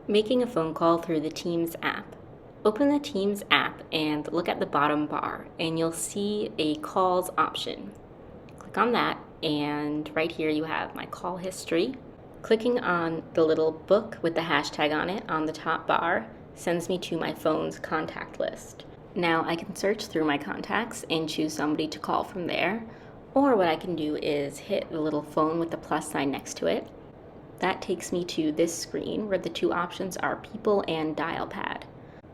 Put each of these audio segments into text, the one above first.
Making a phone call through the Teams app. Open the Teams app and look at the bottom bar, and you'll see a calls option. Click on that, and right here you have my call history. Clicking on the little book with the hashtag on it on the top bar sends me to my phone's contact list. Now I can search through my contacts and choose somebody to call from there, or what I can do is hit the little phone with the plus sign next to it. That takes me to this screen where the two options are People and Dial Pad.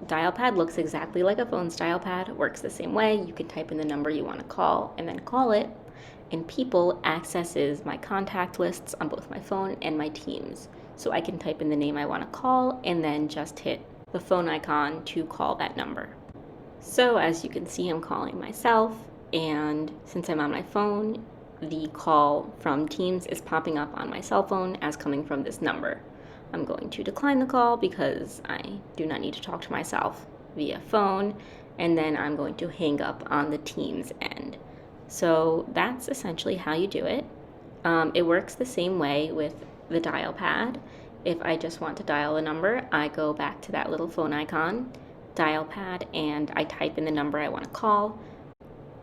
Dial Pad looks exactly like a phone's dial pad, works the same way. You can type in the number you want to call and then call it. And People accesses my contact lists on both my phone and my Teams. So I can type in the name I want to call and then just hit the phone icon to call that number. So as you can see, I'm calling myself, and since I'm on my phone, the call from Teams is popping up on my cell phone as coming from this number. I'm going to decline the call because I do not need to talk to myself via phone, and then I'm going to hang up on the Teams end. So that's essentially how you do it. It works the same way with the dial pad. If I just want to dial a number, I go back to that little phone icon, dial pad, and I type in the number I want to call.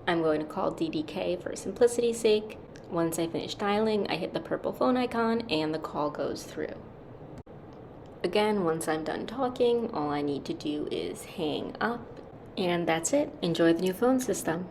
I'm going to call DDK for simplicity's sake. Once I finish dialing, I hit the purple phone icon and the call goes through. Again, once I'm done talking, all I need to do is hang up, and that's it. Enjoy the new phone system.